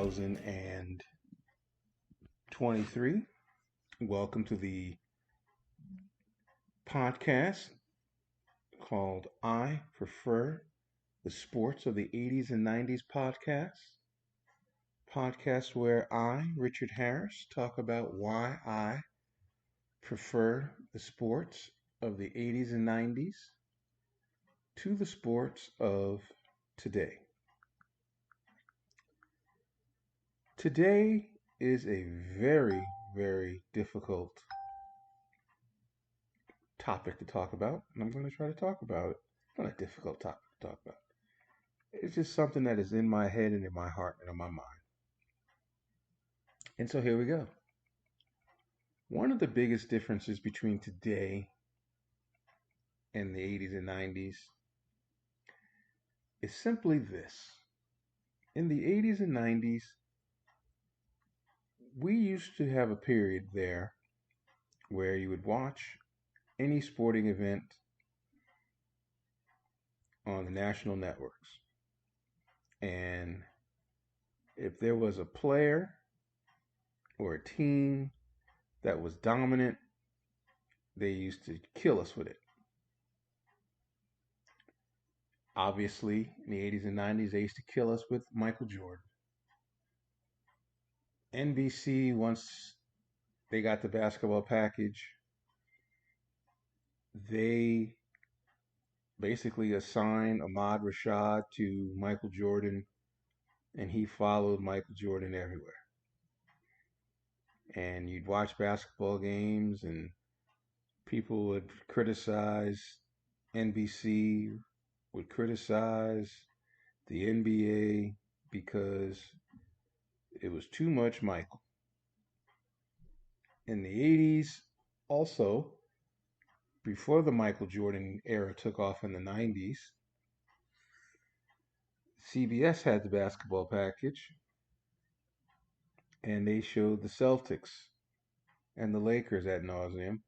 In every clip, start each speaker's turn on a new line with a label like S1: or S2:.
S1: 2023. Welcome to the podcast called I Prefer the Sports of the 80s and 90s podcast where I, Richard Harris, talk about why I prefer the sports of the 80s and 90s to the sports of today. Today is a very difficult topic to talk about, and I'm going to try to talk about it. Not a difficult topic to talk about. It's just something that is in my head and in my heart and in my mind. And so here we go. One of the biggest differences between today and the 80s and 90s is simply this. In the 80s and 90s, we used to have a period there where you would watch any sporting event on the national networks. And if there was a player or a team that was dominant, they used to kill us with it. Obviously, in the 80s and 90s, they used to kill us with Michael Jordan. NBC, once they got the basketball package, they basically assigned Ahmad Rashad to Michael Jordan, and he followed Michael Jordan everywhere. And you'd watch basketball games, and people would criticize NBC, would criticize the NBA because it was too much Michael. In the 80s, also, before the Michael Jordan era took off in the 90s, CBS had the basketball package, and they showed the Celtics and the Lakers ad nauseum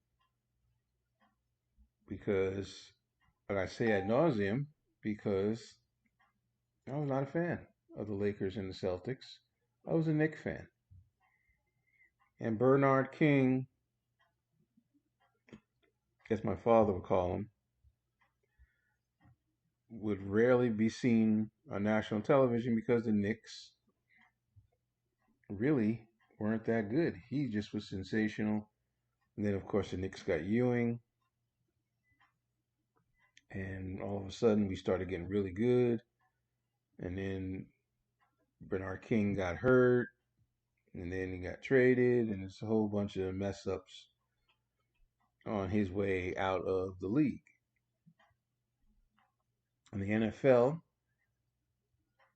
S1: because, and I say ad nauseum because I was not a fan of the Lakers and the Celtics. I was a Knicks fan. And Bernard King, as my father would call him, would rarely be seen on national television because the Knicks really weren't that good. He just was sensational. And then, of course, the Knicks got Ewing. And all of a sudden, we started getting really good. And then Bernard King got hurt. And then he got traded. And it's a whole bunch of mess ups on his way out of the league. In the NFL,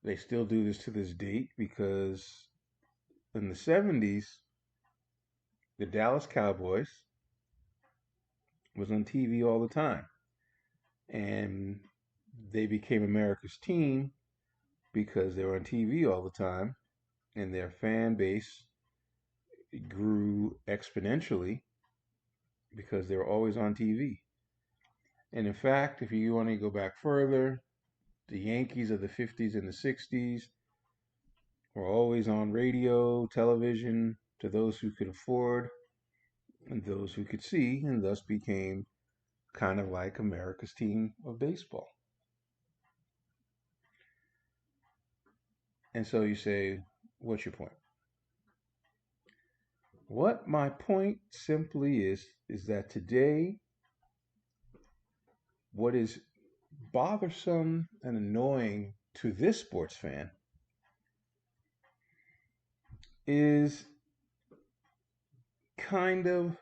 S1: they still do this to this date because in the 70s, the Dallas Cowboys was on TV all the time. And they became America's team because they were on TV all the time, and their fan base grew exponentially because they were always on TV. And in fact, if you want to go back further, the Yankees of the 50s and the 60s were always on radio, television, to those who could afford and those who could see, and thus became kind of like America's team of baseball. And so you say, what's your point? What my point simply is that today, what is bothersome and annoying to this sports fan is kind of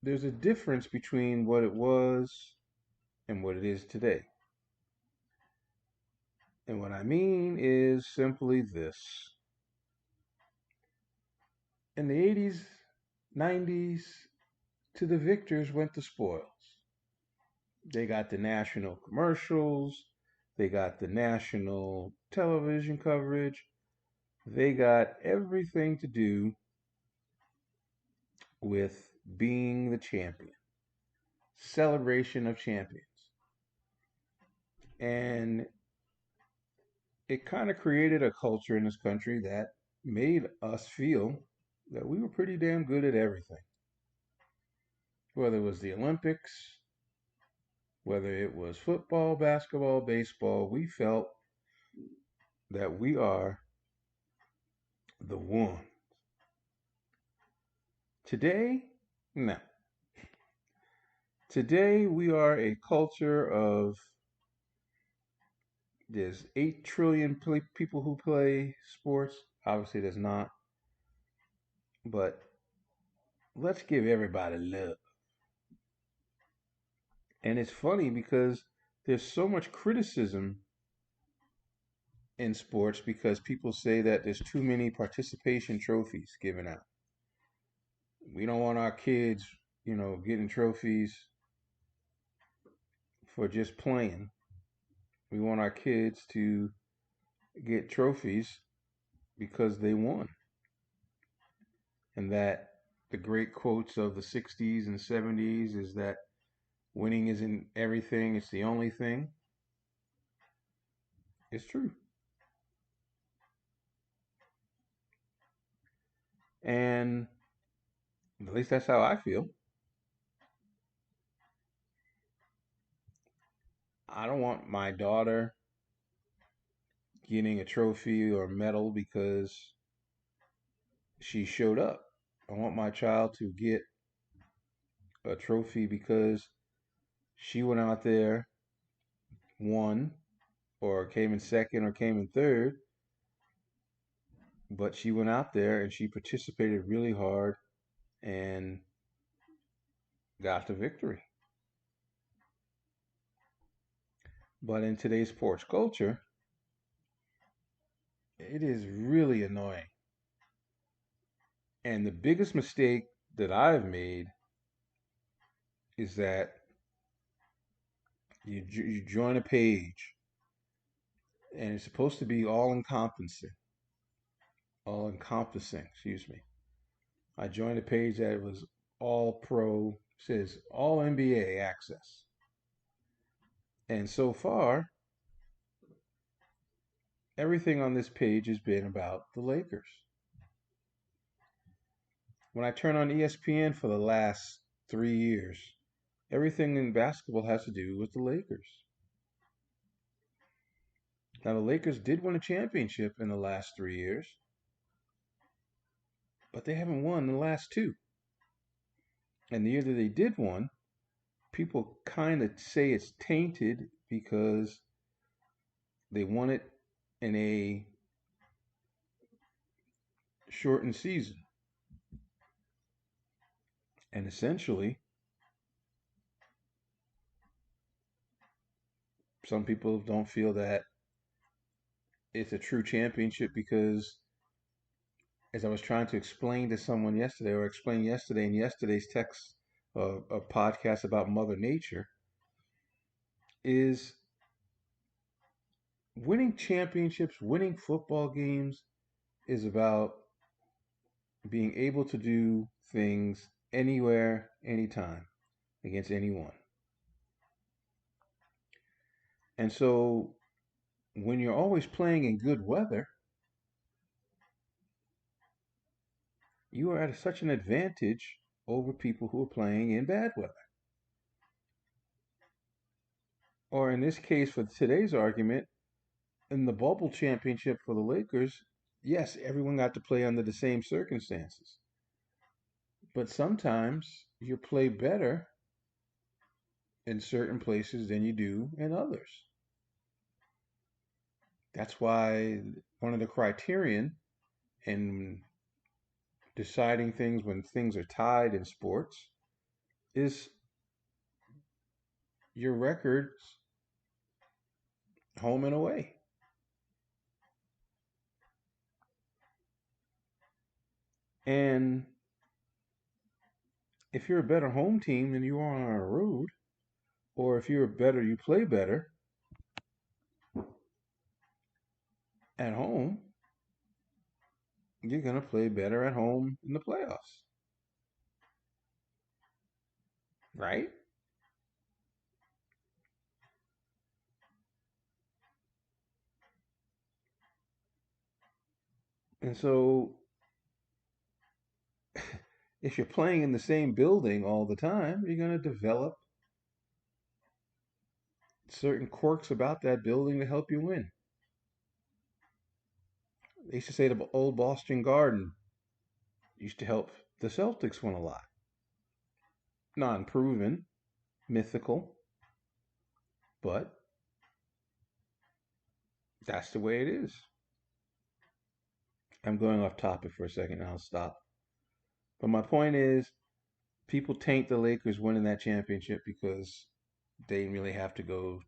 S1: there's a difference between what it was and what it is today. And what I mean is simply this. In the 80s, 90s, to the victors went the spoils. They got the national commercials, they got the national television coverage, they got everything to do with being the champion, celebration of champions. And it kind of created a culture in this country that made us feel that we were pretty damn good at everything. Whether it was the Olympics, whether it was football, basketball, baseball, we felt that we are the one. Today, no. Today we are a culture of there's 8 trillion people who play sports. Obviously, there's not. But let's give everybody love. And it's funny because there's so much criticism in sports because people say that there's too many participation trophies given out. We don't want our kids, getting trophies for just playing. We want our kids to get trophies because they won. And that the great quotes of the 60s and 70s is that winning isn't everything, it's the only thing. It's true. And at least that's how I feel. I don't want my daughter getting a trophy or medal because she showed up. I want my child to get a trophy because she went out there, won, or came in second or came in third, but she went out there and she participated really hard and got the victory. But in today's sports culture, it is really annoying. And the biggest mistake that I've made is that you join a page and it's supposed to be all encompassing, excuse me. I joined a page that was all pro, says all NBA access. And so far, everything on this page has been about the Lakers. When I turn on ESPN for the last 3 years, everything in basketball has to do with the Lakers. Now, the Lakers did win a championship in the last 3 years, but they haven't won the last two. And the year that they did win, people kind of say it's tainted because they won it in a shortened season. And essentially, some people don't feel that it's a true championship because, as I was trying to explain to someone yesterday, or explain yesterday in yesterday's text, a podcast about Mother Nature, is winning championships, winning football games is about being able to do things anywhere, anytime, against anyone. And so when you're always playing in good weather, you are at such an advantage over people who are playing in bad weather. Or in this case, for today's argument, in the bubble championship for the Lakers, yes, everyone got to play under the same circumstances. But sometimes you play better in certain places than you do in others. That's why one of the criterion in deciding things when things are tied in sports is your records home and away. And if you're a better home team than you are on a road, or if you play better at home, you're going to play better at home in the playoffs. Right? And so if you're playing in the same building all the time, you're going to develop certain quirks about that building to help you win. They used to say the old Boston Garden used to help the Celtics win a lot. Non proven, mythical, but that's the way it is. I'm going off topic for a second and I'll stop. But my point is, people taint the Lakers winning that championship because they didn't really have to go.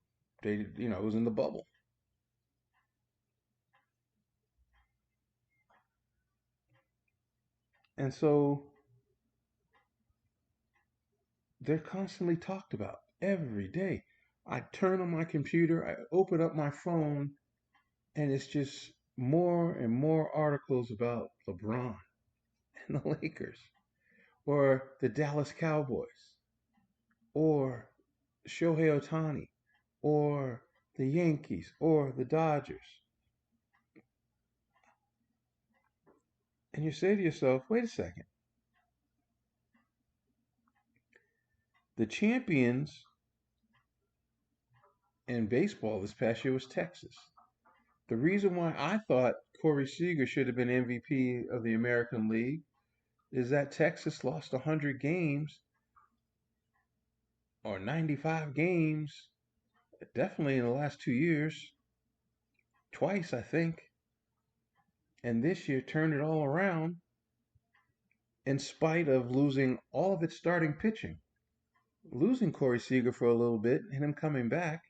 S1: It was in the bubble. And so they're constantly talked about every day. I turn on my computer, I open up my phone, and it's just more and more articles about LeBron and the Lakers, or the Dallas Cowboys, or Shohei Ohtani, or the Yankees, or the Dodgers. And you say to yourself, wait a second, the champions in baseball this past year was Texas. The reason why I thought Corey Seager should have been MVP of the American League is that Texas lost 100 games or 95 games, definitely in the last 2 years, twice, I think. And this year turned it all around in spite of losing all of its starting pitching. Losing Corey Seager for a little bit and him coming back,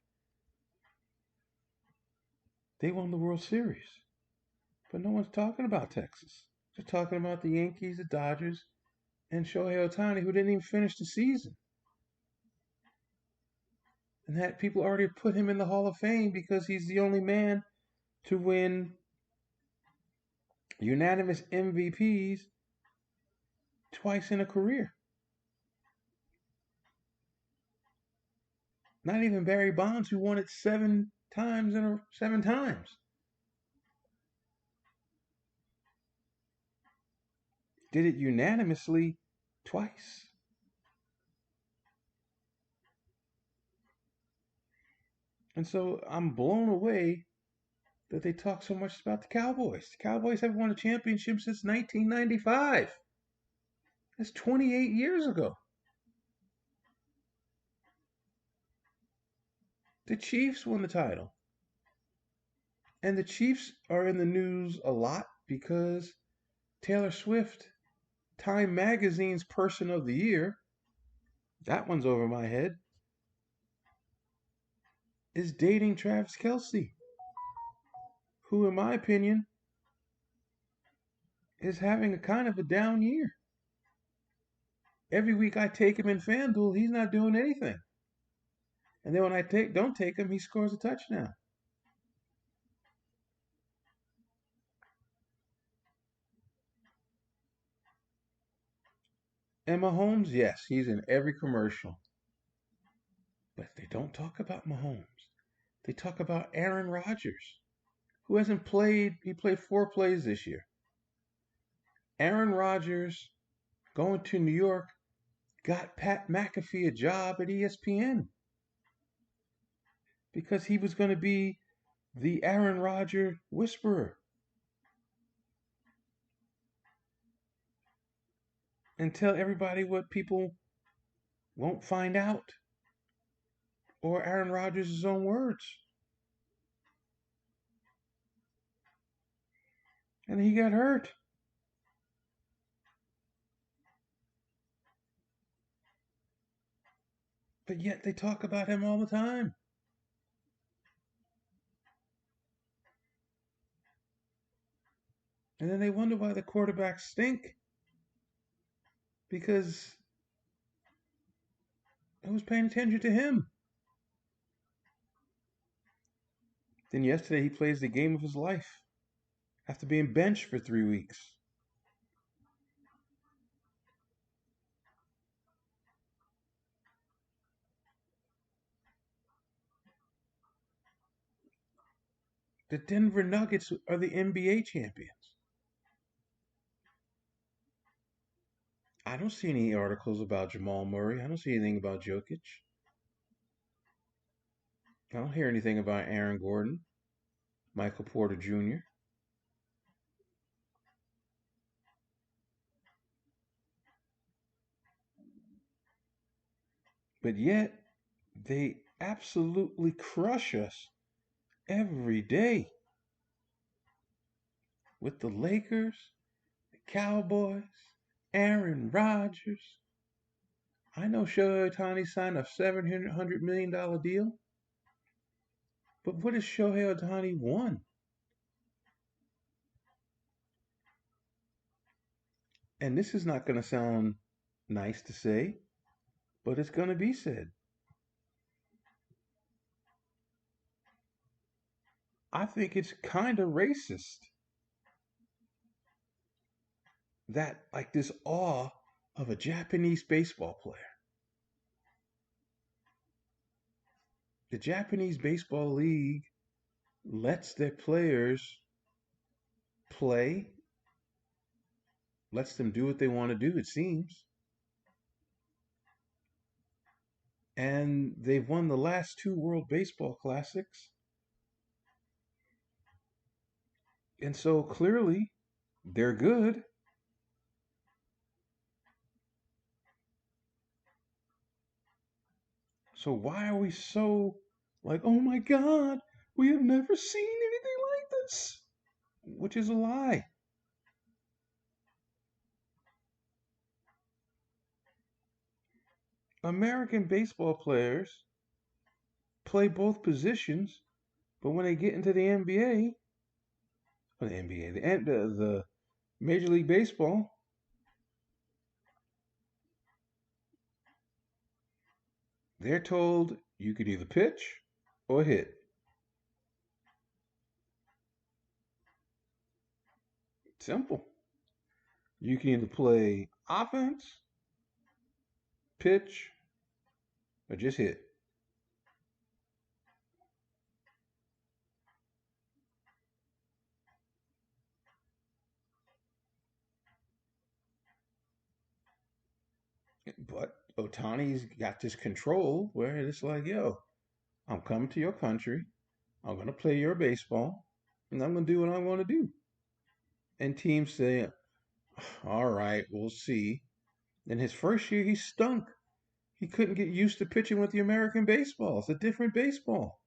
S1: they won the World Series. But no one's talking about Texas. They're talking about the Yankees, the Dodgers, and Shohei Ohtani, who didn't even finish the season. And that people already put him in the Hall of Fame because he's the only man to win unanimous MVPs twice in a career. Not even Barry Bonds, who won it 7 times. Did it unanimously twice. And so I'm blown away that they talk so much about the Cowboys. The Cowboys haven't won a championship since 1995. That's 28 years ago. The Chiefs won the title. And the Chiefs are in the news a lot because Taylor Swift, Time Magazine's Person of the Year, that one's over my head, is dating Travis Kelce, who, in my opinion, is having a kind of a down year. Every week I take him in FanDuel, he's not doing anything. And then when I don't take him, he scores a touchdown. And Mahomes, yes, he's in every commercial. But they don't talk about Mahomes. They talk about Aaron Rodgers, who hasn't played. He played 4 plays this year. Aaron Rodgers going to New York got Pat McAfee a job at ESPN because he was going to be the Aaron Rodgers whisperer and tell everybody what people won't find out, or Aaron Rodgers' own words. And he got hurt. But yet they talk about him all the time. And then they wonder why the quarterbacks stink. Because who's paying attention to him? Then yesterday he plays the game of his life after being benched for 3 weeks. The Denver Nuggets are the NBA champions. I don't see any articles about Jamal Murray. I don't see anything about Jokic. I don't hear anything about Aaron Gordon, Michael Porter Jr. But yet, they absolutely crush us every day with the Lakers, the Cowboys, Aaron Rodgers. I know Shohei Ohtani signed a $700 million deal, but what has Shohei Ohtani won? And this is not going to sound nice to say, but it's going to be said. I think it's kind of racist that, like, this awe of a Japanese baseball player. The Japanese Baseball League lets their players play, lets them do what they want to do, it seems. And they've won the last two World Baseball Classics. And so clearly they're good. So why are we so like, oh my God, we have never seen anything like this? Which is a lie. American baseball players play both positions, but when they get into the NBA, or the NBA, the Major League Baseball, they're told you could either pitch or hit. Simple. You can either play offense, pitch, or just hit. But Otani's got this control where it's like, yo, I'm coming to your country. I'm going to play your baseball, and I'm going to do what I want to do. And teams say, all right, we'll see. In his first year, he stunk. He couldn't get used to pitching with the American baseball. It's a different baseball.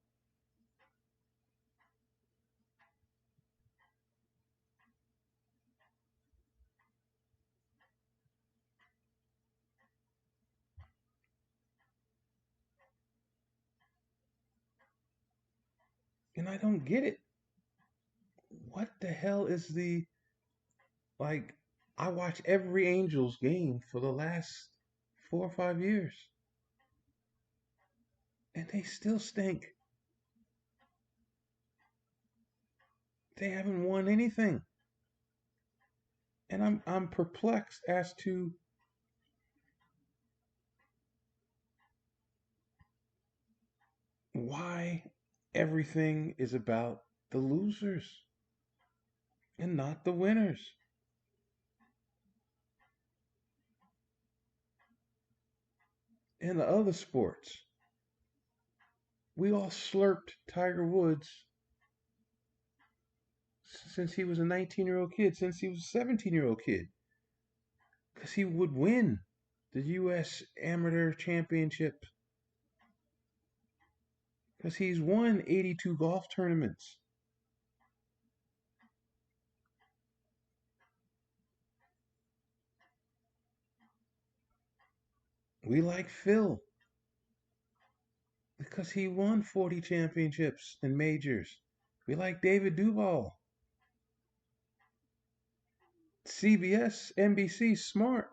S1: And I don't get it. What the hell is the, like, I watch every Angels game for the last 4 or 5 years, and they still stink. They haven't won anything. And I'm perplexed as to why everything is about the losers and not the winners. In the other sports, we all slurped Tiger Woods since he was a 19-year-old kid, since he was a 17-year-old kid, because he would win the U.S. Amateur Championship, because he's won 82 golf tournaments. We like Phil because he won 40 championships and majors. We like David Duval. CBS, NBC, smart.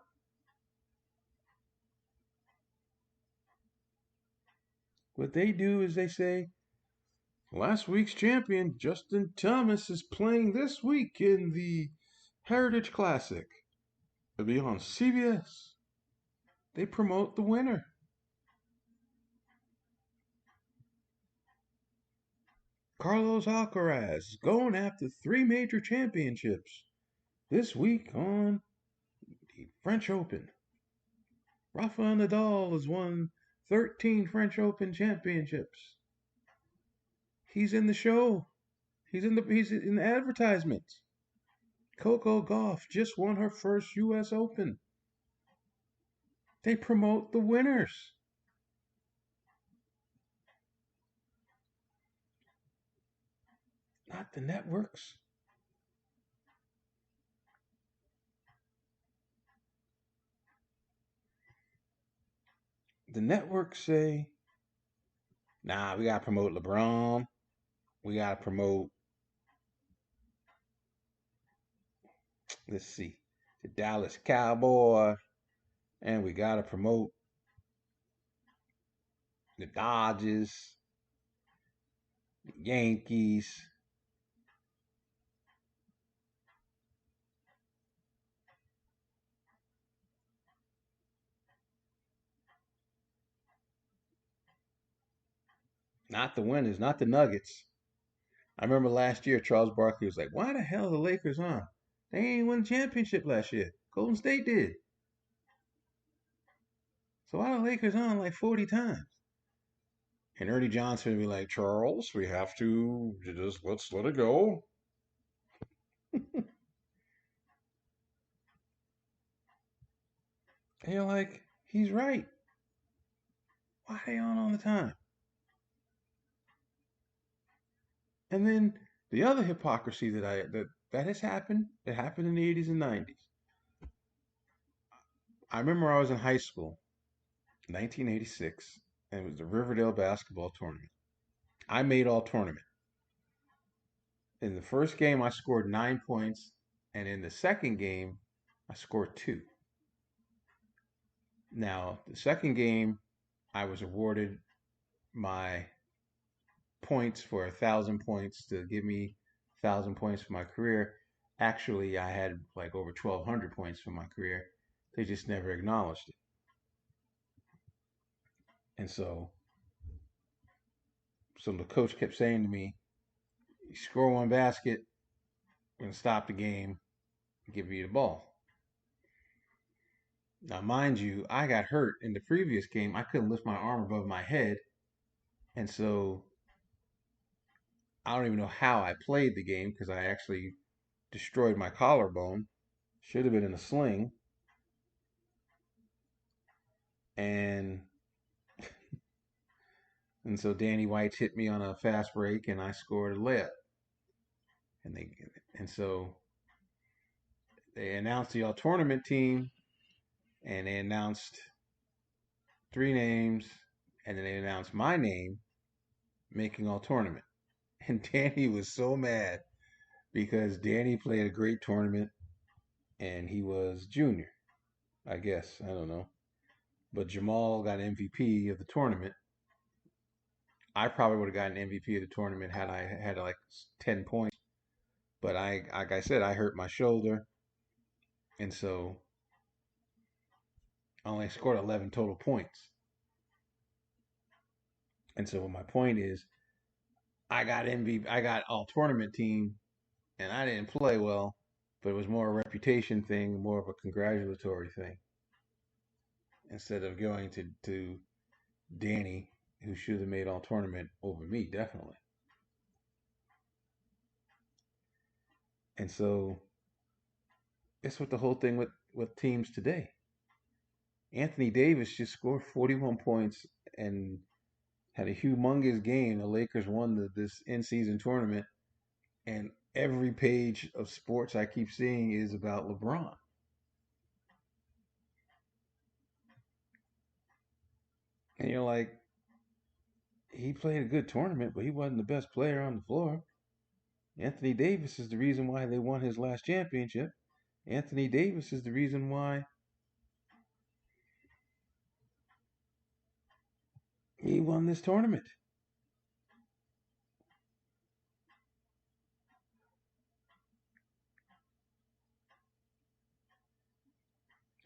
S1: What they do is they say, last week's champion, Justin Thomas, is playing this week in the Heritage Classic. It'll be on CBS. They promote the winner. Carlos Alcaraz going after 3 major championships this week on the French Open. Rafael Nadal has won 13 French Open championships. He's in the show. He's in the advertisements. Coco Gauff just won her first US Open. They promote the winners. Not the networks. The networks say, nah, we gotta promote LeBron. We gotta promote, let's see, the Dallas Cowboy, and we gotta promote the Dodgers, the Yankees. Not the winners, not the Nuggets. I remember last year Charles Barkley was like, "Why the hell are the Lakers on? They ain't won a championship last year. Golden State did. So why are the Lakers on like 40 times?" And Ernie Johnson would be like, "Charles, we have to just let's let it go." And you're like, he's right. Why are they on all the time? And then the other hypocrisy that has happened, it happened in the 80s and 90s. I remember I was in high school, 1986, and it was the Riverdale basketball tournament. I made all tournament. In the first game, I scored 9 points, and in the second game, I scored two. Now, the second game, I was awarded my points for 1,000 points to give me 1,000 points for my career. Actually, I had like over 1,200 points for my career. They just never acknowledged it. And so the coach kept saying to me, "You score one basket, we're gonna stop the game, and give you the ball." Now, mind you, I got hurt in the previous game. I couldn't lift my arm above my head, and so I don't even know how I played the game because I actually destroyed my collarbone. Should have been in a sling. And so Danny White hit me on a fast break, and I scored a layup. And they and so they announced the all tournament team, and they announced three names, and then they announced my name making all tournament. And Danny was so mad because Danny played a great tournament, and he was junior, I guess. I don't know. But Jamal got MVP of the tournament. I probably would have gotten MVP of the tournament had I had like 10 points. But like I said, I hurt my shoulder, and so I only scored 11 total points. And so my point is, I got MVP, I got all tournament team, and I didn't play well, but it was more a reputation thing, more of a congratulatory thing, instead of going to Danny, who should have made all tournament over me, definitely. And so it's what the whole thing with teams today. Anthony Davis just scored 41 points and had a humongous game. The Lakers won this in-season tournament, and every page of sports I keep seeing is about LeBron. And you're like, he played a good tournament, but he wasn't the best player on the floor. Anthony Davis is the reason why they won his last championship. Anthony Davis is the reason why he won this tournament.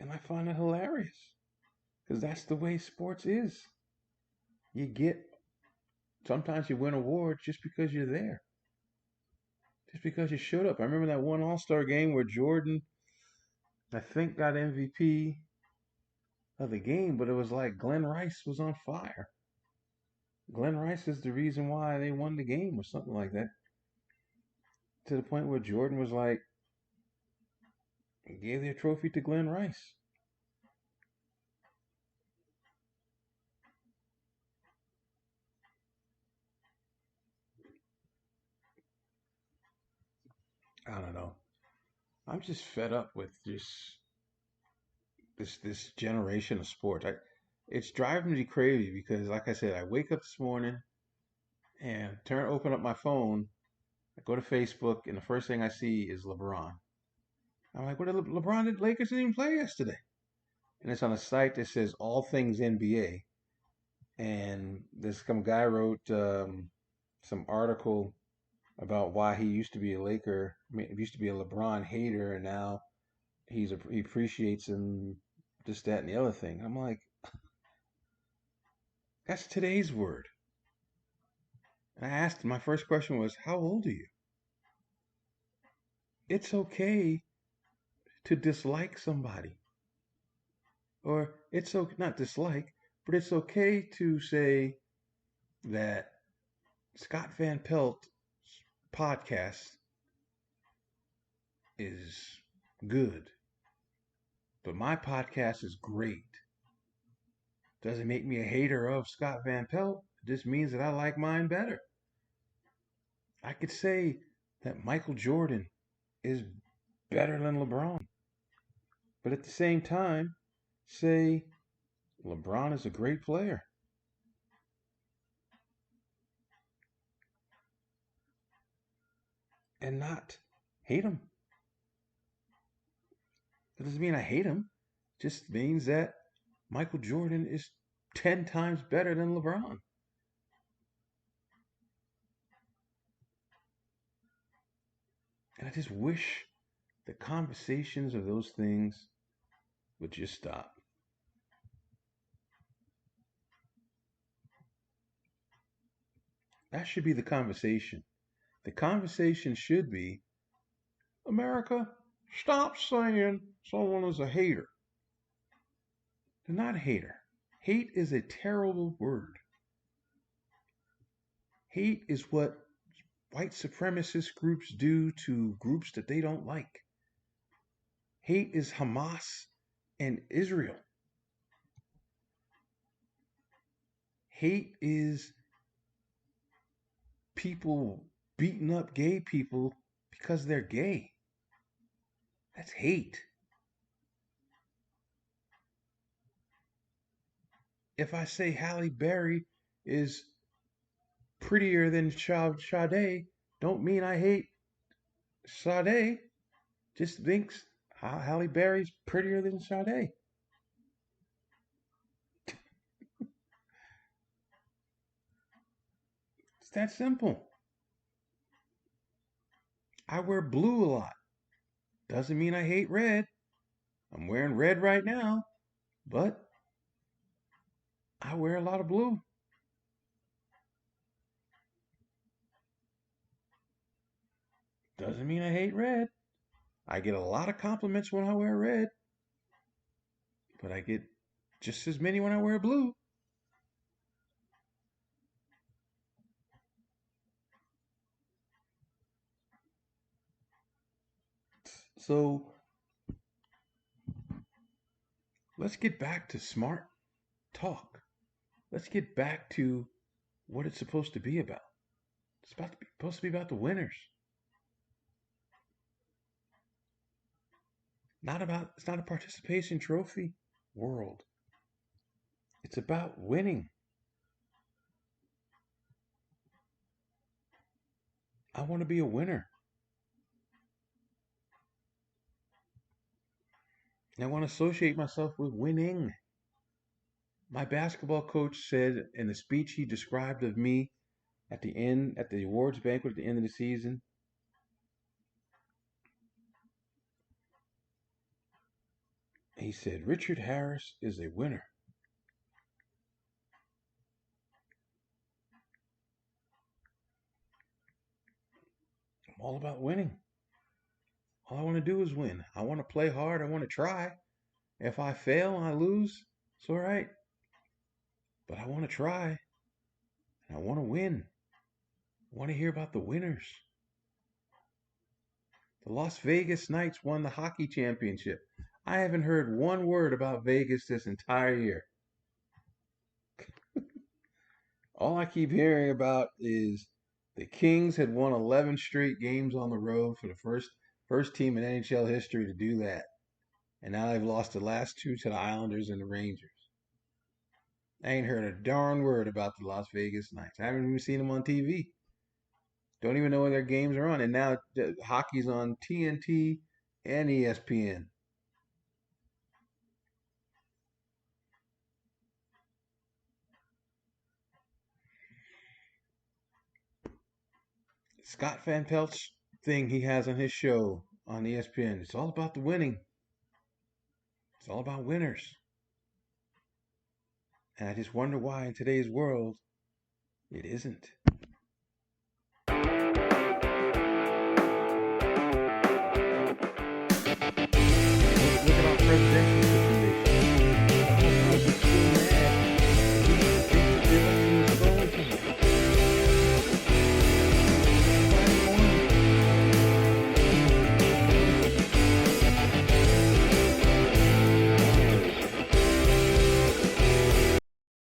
S1: And I find it hilarious because that's the way sports is. You get, sometimes you win awards just because you're there, just because you showed up. I remember that one All Star game where Jordan, I think, got MVP. of the game, but it was like Glenn Rice was on fire. Glenn Rice is the reason why they won the game or something like that. To the point where Jordan was like, gave their trophy to Glenn Rice. I don't know. I'm just fed up with just this generation of sport. It's driving me crazy because, like I said, I wake up this morning and open up my phone. I go to Facebook, and the first thing I see is LeBron. I'm like, what did LeBron did? Lakers didn't even play yesterday, and it's on a site that says all things NBA. And this some guy wrote some article about why he used to be a Laker. I mean, he used to be a LeBron hater, and now he appreciates him, this, that, and the other thing. I'm like, that's today's word. And I asked, my first question was, how old are you? It's okay to dislike somebody. Or it's okay, not dislike, but it's okay to say that Scott Van Pelt's podcast is good, but my podcast is great. Doesn't make me a hater of Scott Van Pelt. It just means that I like mine better. I could say that Michael Jordan is better than LeBron, but at the same time, say LeBron is a great player and not hate him. That doesn't mean I hate him. It just means that Michael Jordan is 10 times better than LeBron. And I just wish the conversations of those things would just stop. That should be the conversation. The conversation should be, America, stop saying someone is a hater. They're not a hater. Hate is a terrible word. Hate is what white supremacist groups do to groups that they don't like. Hate is Hamas and Israel. Hate is people beating up gay people because they're gay. That's hate. If I say Halle Berry is prettier than Sade, don't mean I hate Sade. Just thinks Halle Berry's prettier than Sade. It's that simple. I wear blue a lot. Doesn't mean I hate red. I'm wearing red right now, but I wear a lot of blue. Doesn't mean I hate red. I get a lot of compliments when I wear red, but I get just as many when I wear blue. So let's get back to smart talk. Let's get back to what it's supposed to be about. Supposed to be about the winners. It's not a participation trophy world. It's about winning. I want to be a winner. I want to associate myself with winning. My basketball coach said in the speech he described of me at the awards banquet at the end of the season, he said, Richard Harris is a winner. I'm all about winning. All I want to do is win. I want to play hard. I want to try. If I fail and I lose, It's all right, but I want to try and I want to win. I want to hear about the winners. The Las Vegas Knights won the hockey championship. I haven't heard one word about Vegas this entire year. All I keep hearing about is the Kings had won 11 straight games on the road for the first team in NHL history to do that. And now they've lost the last two to the Islanders and the Rangers. I ain't heard a darn word about the Las Vegas Knights. I haven't even seen them on TV. Don't even know when their games are on. And now hockey's on TNT and ESPN. Scott Van Pelt's thing he has on his show on ESPN, it's all about the winning. It's all about winners. And I just wonder why in today's world it isn't. Look at our presidential